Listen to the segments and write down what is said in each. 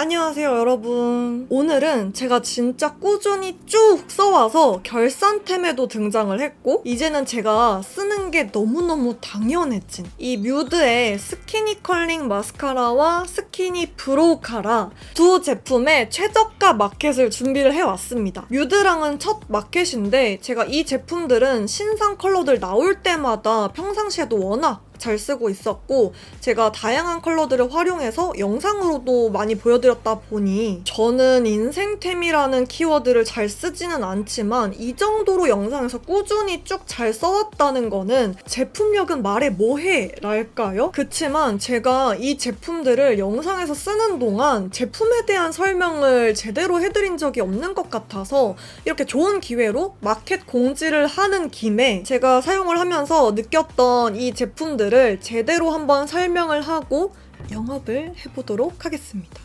안녕하세요 여러분. 오늘은 제가 진짜 꾸준히 쭉 써와서 결산템에도 등장을 했고 이제는 제가 쓰는 게 너무너무 당연해진 이 뮤드의 스키니 컬링 마스카라와 스키니 브로우 카라 두 제품의 최저가 마켓을 준비를 해왔습니다. 뮤드랑은 첫 마켓인데 제가 이 제품들은 신상 컬러들 나올 때마다 평상시에도 워낙 잘 쓰고 있었고 제가 다양한 컬러들을 활용해서 영상으로도 많이 보여드렸다 보니 저는 인생템이라는 키워드를 잘 쓰지는 않지만 이 정도로 영상에서 꾸준히 쭉 잘 써왔다는 거는 제품력은 말해 뭐해 랄까요? 그치만 제가 이 제품들을 영상에서 쓰는 동안 제품에 대한 설명을 제대로 해드린 적이 없는 것 같아서 이렇게 좋은 기회로 마켓 공지를 하는 김에 제가 사용을 하면서 느꼈던 이 제품들 을 제대로 한번 설명을 하고 영업을 해보도록 하겠습니다.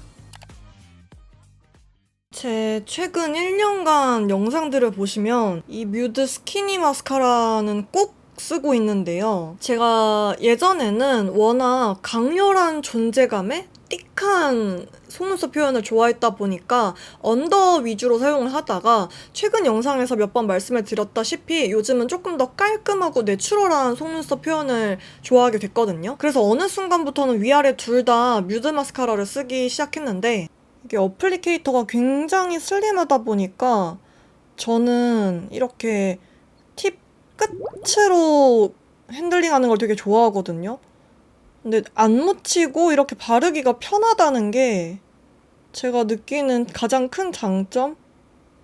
제 최근 1년간 영상들을 보시면 이 뮤드 스키니 마스카라는 꼭 쓰고 있는데요. 제가 예전에는 워낙 강렬한 존재감에 띡한 속눈썹 표현을 좋아했다 보니까 언더 위주로 사용을 하다가 최근 영상에서 몇 번 말씀을 드렸다시피 요즘은 조금 더 깔끔하고 내추럴한 속눈썹 표현을 좋아하게 됐거든요. 그래서 어느 순간부터는 위아래 둘 다 뮤드 마스카라를 쓰기 시작했는데 이게 어플리케이터가 굉장히 슬림하다 보니까 저는 이렇게 팁 끝으로 핸들링하는 걸 되게 좋아하거든요. 근데 안 묻히고 이렇게 바르기가 편하다는 게 제가 느끼는 가장 큰 장점?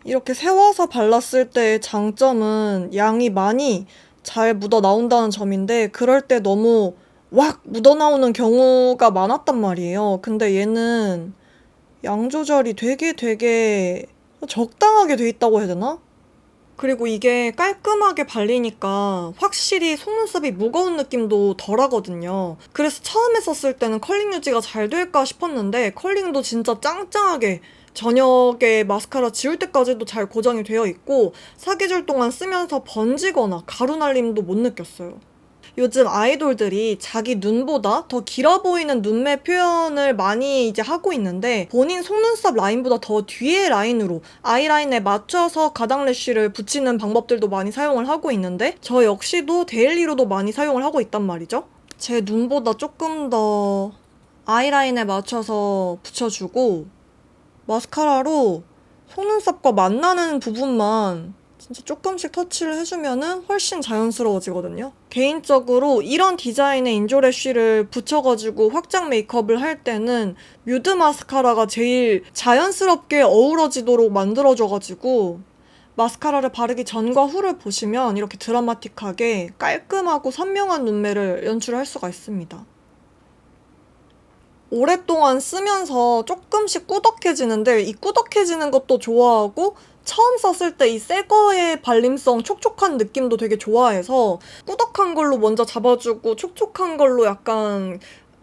이렇게 세워서 발랐을 때의 장점은 양이 많이 잘 묻어 나온다는 점인데 그럴 때 너무 왁 묻어 나오는 경우가 많았단 말이에요. 근데 얘는 양 조절이 되게 적당하게 돼 있다고 해야 되나? 그리고 이게 깔끔하게 발리니까 확실히 속눈썹이 무거운 느낌도 덜 하거든요. 그래서 처음에 썼을 때는 컬링 유지가 잘 될까 싶었는데 컬링도 진짜 짱짱하게 저녁에 마스카라 지울 때까지도 잘 고정이 되어 있고 사계절 동안 쓰면서 번지거나 가루 날림도 못 느꼈어요. 요즘 아이돌들이 자기 눈보다 더 길어 보이는 눈매 표현을 많이 이제 하고 있는데 본인 속눈썹 라인보다 더 뒤에 라인으로 아이라인에 맞춰서 가닥 래쉬를 붙이는 방법들도 많이 사용을 하고 있는데 저 역시도 데일리로도 많이 사용을 하고 있단 말이죠. 제 눈보다 조금 더 아이라인에 맞춰서 붙여주고 마스카라로 속눈썹과 만나는 부분만 진짜 조금씩 터치를 해주면은 훨씬 자연스러워지거든요. 개인적으로 이런 디자인의 인조래쉬를 붙여가지고 확장 메이크업을 할 때는 뮤드 마스카라가 제일 자연스럽게 어우러지도록 만들어줘가지고 마스카라를 바르기 전과 후를 보시면 이렇게 드라마틱하게 깔끔하고 선명한 눈매를 연출할 수가 있습니다. 오랫동안 쓰면서 조금씩 꾸덕해지는데 이 꾸덕해지는 것도 좋아하고 처음 썼을 때 이 새 거의 발림성 촉촉한 느낌도 되게 좋아해서 꾸덕한 걸로 먼저 잡아주고 촉촉한 걸로 약간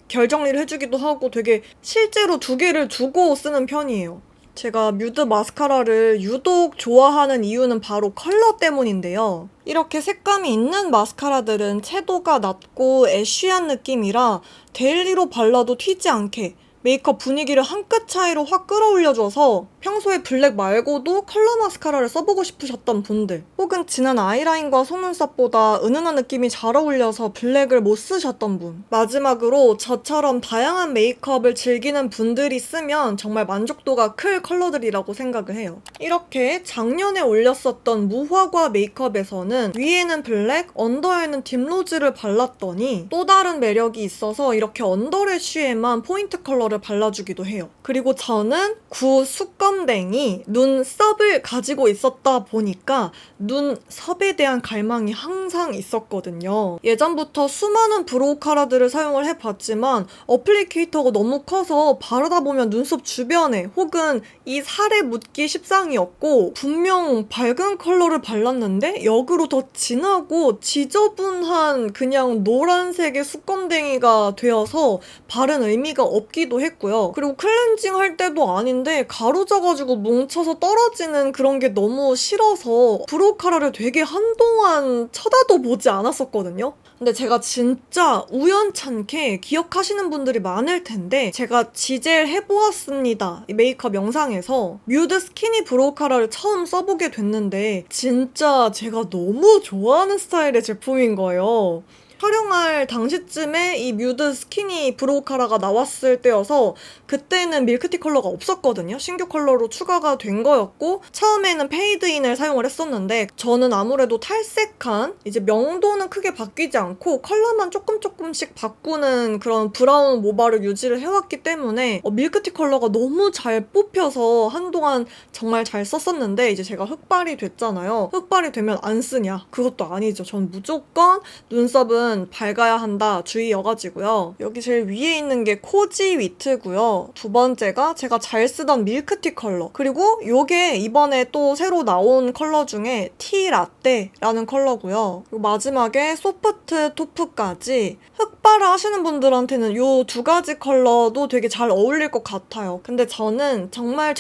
결 정리를 해주기도 하고 되게 실제로 두 개를 두고 쓰는 편이에요. 제가 뮤드 마스카라를 유독 좋아하는 이유는 바로 컬러 때문인데요. 이렇게 색감이 있는 마스카라들은 채도가 낮고 애쉬한 느낌이라 데일리로 발라도 튀지 않게 메이크업 분위기를 한 끗 차이로 확 끌어올려줘서 평소에 블랙 말고도 컬러 마스카라를 써보고 싶으셨던 분들 혹은 진한 아이라인과 속눈썹보다 은은한 느낌이 잘 어울려서 블랙을 못 쓰셨던 분 마지막으로 저처럼 다양한 메이크업을 즐기는 분들이 쓰면 정말 만족도가 클 컬러들이라고 생각을 해요. 이렇게 작년에 올렸었던 무화과 메이크업에서는 위에는 블랙, 언더에는 딥로즈를 발랐더니 또 다른 매력이 있어서 이렇게 언더래쉬에만 포인트 컬러를 발라주기도 해요. 그리고 저는 구수검댕이 눈썹을 가지고 있었다 보니까 눈썹에 대한 갈망이 항상 있었거든요. 예전부터 수많은 브로우 카라들을 사용을 해봤지만 어플리케이터가 너무 커서 바르다 보면 눈썹 주변에 혹은 이 살에 묻기 십상이었고 분명 밝은 컬러를 발랐는데 역으로 더 진하고 지저분한 그냥 노란색의 수검댕이가 되어서 바른 의미가 없기도 했고요. 그리고 클렌징 할 때도 아닌데 가루져가지고 뭉쳐서 떨어지는 그런 게 너무 싫어서 브로우 카라를 되게 한동안 쳐다도 보지 않았었거든요. 근데 제가 진짜 우연찮게 기억하시는 분들이 많을 텐데 제가 지젤 해보았습니다. 이 메이크업 영상에서 뮤드 스키니 브로우 카라를 처음 써보게 됐는데 진짜 제가 너무 좋아하는 스타일의 제품인 거예요. 촬영할 당시쯤에 이 뮤드 스키니 브로우 카라가 나왔을 때여서 그때는 밀크티 컬러가 없었거든요. 신규 컬러로 추가가 된 거였고 처음에는 페이드인을 사용을 했었는데 저는 아무래도 탈색한 이제 명도는 크게 바뀌지 않고 컬러만 조금씩 바꾸는 그런 브라운 모발을 유지를 해왔기 때문에 밀크티 컬러가 너무 잘 뽑혀서 한동안 정말 잘 썼었는데 이제 제가 흑발이 됐잖아요. 흑발이 되면 안 쓰냐? 그것도 아니죠. 전 무조건 눈썹은 밝아야 한다 주의여가지고요. 여기 제일 위에 있는 게 코지 위트고요. 두 번째가 제가 잘 쓰던 밀크티 컬러. 그리고 요게 이번에 또 새로 나온 컬러 중에 티 라떼라는 컬러고요. 그리고 마지막에 소프트 토프까지 흑발을 하시는 분들한테는 요 두 가지 컬러도 되게 잘 어울릴 것 같아요. 근데 저는 정말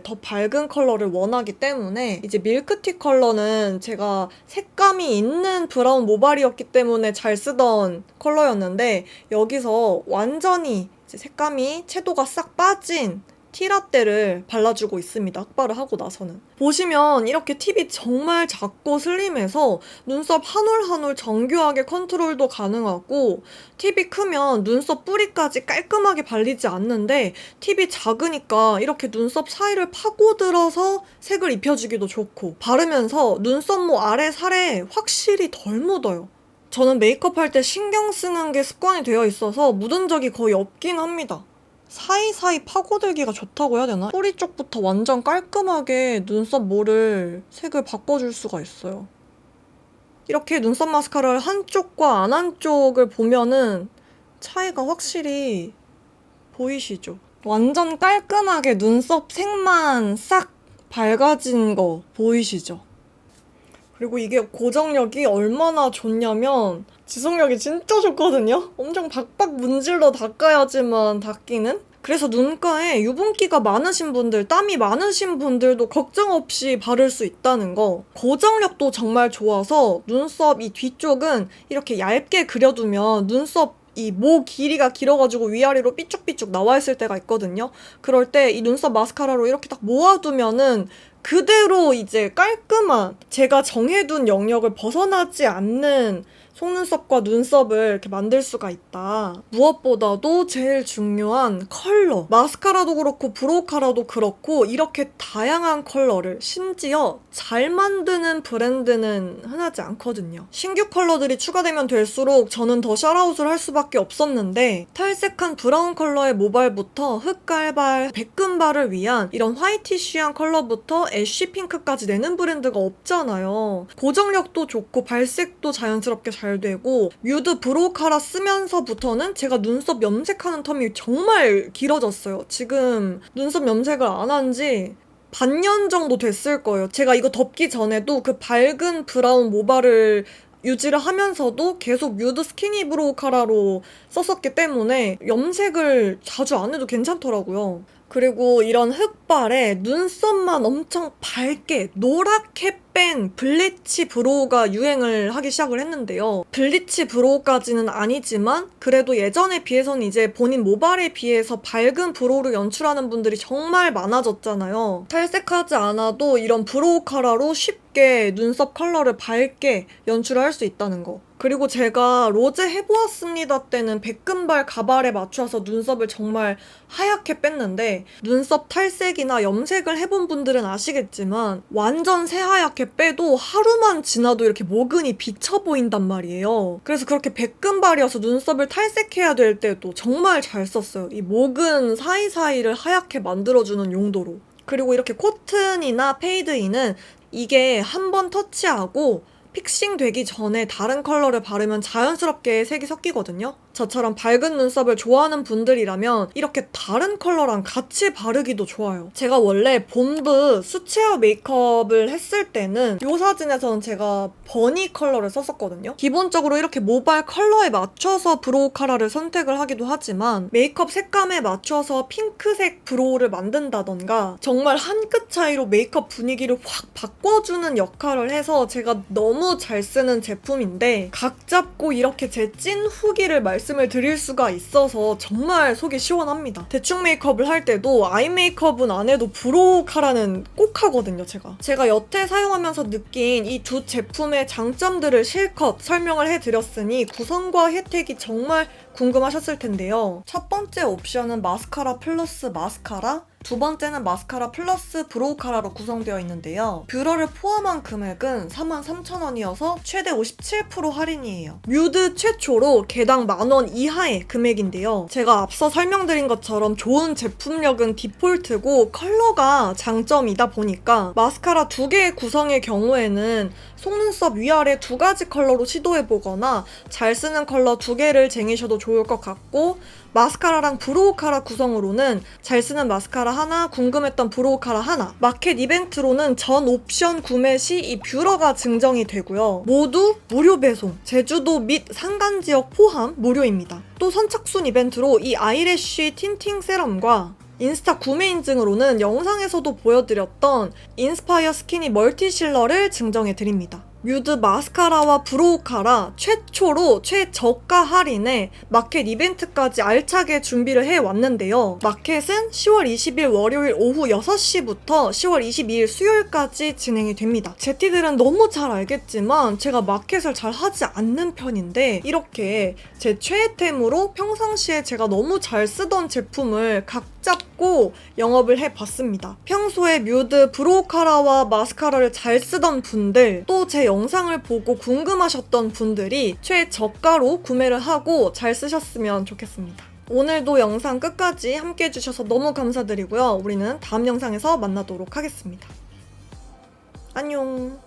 더 밝은 컬러를 원하기 때문에 이제 밀크티 컬러는 제가 색감이 있는 브라운 모발이었기 때문에 잘 쓰던 컬러였는데 여기서 완전히 이제 색감이 채도가 싹 빠진 티라떼를 발라주고 있습니다. 흑발을 하고 나서는. 보시면 이렇게 팁이 정말 작고 슬림해서 눈썹 한 올 한 올 정교하게 컨트롤도 가능하고 팁이 크면 눈썹 뿌리까지 깔끔하게 발리지 않는데 팁이 작으니까 이렇게 눈썹 사이를 파고들어서 색을 입혀주기도 좋고 바르면서 눈썹모 아래 살에 확실히 덜 묻어요. 저는 메이크업 할 때 신경 쓰는 게 습관이 되어 있어서 묻은 적이 거의 없긴 합니다. 사이사이 파고들기가 좋다고 해야 되나? 뿌리 쪽부터 완전 깔끔하게 눈썹 모를 색을 바꿔줄 수가 있어요. 이렇게 눈썹 마스카라를 한쪽과 안 한쪽을 보면은 차이가 확실히 보이시죠? 완전 깔끔하게 눈썹 색만 싹 밝아진 거 보이시죠? 그리고 이게 고정력이 얼마나 좋냐면 지속력이 진짜 좋거든요? 엄청 박박 문질러 닦아야지만 닦이는? 그래서 눈가에 유분기가 많으신 분들, 땀이 많으신 분들도 걱정 없이 바를 수 있다는 거. 고정력도 정말 좋아서 눈썹 이 뒤쪽은 이렇게 얇게 그려두면 눈썹 이 모 길이가 길어가지고 위아래로 삐쭉삐쭉 나와 있을 때가 있거든요. 그럴 때 이 눈썹 마스카라로 이렇게 딱 모아두면은 그대로 이제 깔끔한 제가 정해둔 영역을 벗어나지 않는 속눈썹과 눈썹을 이렇게 만들 수가 있다. 무엇보다도 제일 중요한 컬러. 마스카라도 그렇고 브로우 카라도 그렇고 이렇게 다양한 컬러를 심지어 잘 만드는 브랜드는 흔하지 않거든요. 신규 컬러들이 추가되면 될수록 저는 더 샤라웃을 할 수밖에 없었는데 탈색한 브라운 컬러의 모발부터 흑갈발, 백금발을 위한 이런 화이티쉬한 컬러부터 애쉬 핑크까지 내는 브랜드가 없잖아요. 고정력도 좋고 발색도 자연스럽게 잘 되고 뮤드 브로우 카라 쓰면서부터는 제가 눈썹 염색하는 텀이 정말 길어졌어요. 지금 눈썹 염색을 안 한 지 반년 정도 됐을 거예요. 제가 이거 덮기 전에도 그 밝은 브라운 모발을 유지를 하면서도 계속 뮤드 스키니 브로우 카라로 썼었기 때문에 염색을 자주 안 해도 괜찮더라고요. 그리고 이런 흑발에 눈썹만 엄청 밝게 노랗게 뺀 블리치 브로우가 유행을 하기 시작을 했는데요. 블리치 브로우까지는 아니지만 그래도 예전에 비해서는 이제 본인 모발에 비해서 밝은 브로우를 연출하는 분들이 정말 많아졌잖아요. 탈색하지 않아도 이런 브로우 카라로 쉽게 눈썹 컬러를 밝게 연출할 수 있다는 거. 그리고 제가 로제 해보았습니다 때는 백금발 가발에 맞춰서 눈썹을 정말 하얗게 뺐는데 눈썹 탈색이나 염색을 해본 분들은 아시겠지만 완전 새하얗게 빼도 하루만 지나도 이렇게 모근이 비쳐 보인단 말이에요. 그래서 그렇게 백금발이어서 눈썹을 탈색해야 될 때도 정말 잘 썼어요. 이 모근 사이사이를 하얗게 만들어주는 용도로. 그리고 이렇게 코튼이나 페이드인은 이게 한 번 터치하고 픽싱 되기 전에 다른 컬러를 바르면 자연스럽게 색이 섞이거든요. 저처럼 밝은 눈썹을 좋아하는 분들이라면 이렇게 다른 컬러랑 같이 바르기도 좋아요. 제가 원래 봄브 수채화 메이크업을 했을 때는 이 사진에서는 제가 버니 컬러를 썼었거든요. 기본적으로 이렇게 모발 컬러에 맞춰서 브로우 카라를 선택을 하기도 하지만 메이크업 색감에 맞춰서 핑크색 브로우를 만든다던가 정말 한 끗 차이로 메이크업 분위기를 확 바꿔주는 역할을 해서 제가 너무 잘 쓰는 제품인데 각 잡고 이렇게 제 찐 후기를 말씀을 드릴 수가 있어서 정말 속이 시원합니다. 대충 메이크업을 할 때도 아이 메이크업은 안 해도 브로우 카라는 꼭 하거든요, 제가 여태 사용하면서 느낀 이 두 제품의 장점들을 실컷 설명을 해드렸으니 구성과 혜택이 정말 궁금하셨을 텐데요. 첫 번째 옵션은 마스카라 플러스 마스카라, 두 번째는 마스카라 플러스 브로우 카라로 구성되어 있는데요. 뷰러를 포함한 금액은 43,000원이어서 최대 57% 할인이에요. 뮤드 최초로 개당 10,000원 이하의 금액인데요. 제가 앞서 설명드린 것처럼 좋은 제품력은 디폴트고 컬러가 장점이다 보니까 마스카라 2개의 구성의 경우에는 속눈썹 위아래 2가지 컬러로 시도해보거나 잘 쓰는 컬러 2개를 쟁이셔도 좋을 것 같고, 마스카라랑 브로우 카라 구성으로는 잘 쓰는 마스카라 하나, 궁금했던 브로우 카라 하나, 마켓 이벤트로는 전 옵션 구매 시 이 뷰러가 증정이 되고요. 모두 무료 배송, 제주도 및 산간지역 포함 무료입니다. 또 선착순 이벤트로 이 아이래쉬 틴팅 세럼과 인스타 구매 인증으로는 영상에서도 보여드렸던 인스파이어 스키니 멀티 실러를 증정해드립니다. 뮤드 마스카라와 브로우 카라 최초로 최저가 할인에 마켓 이벤트까지 알차게 준비를 해왔는데요. 마켓은 10월 20일 월요일 오후 6시부터 10월 22일 수요일까지 진행이 됩니다. 제티들은 너무 잘 알겠지만 제가 마켓을 잘 하지 않는 편인데 이렇게 제 최애템으로 평상시에 제가 너무 잘 쓰던 제품을 각 잡고 영업을 해봤습니다. 평소에 뮤드 브로우 카라와 마스카라를 잘 쓰던 분들, 또 제 영상을 보고 궁금하셨던 분들이 최저가로 구매를 하고 잘 쓰셨으면 좋겠습니다. 오늘도 영상 끝까지 함께 해주셔서 너무 감사드리고요. 우리는 다음 영상에서 만나도록 하겠습니다. 안녕.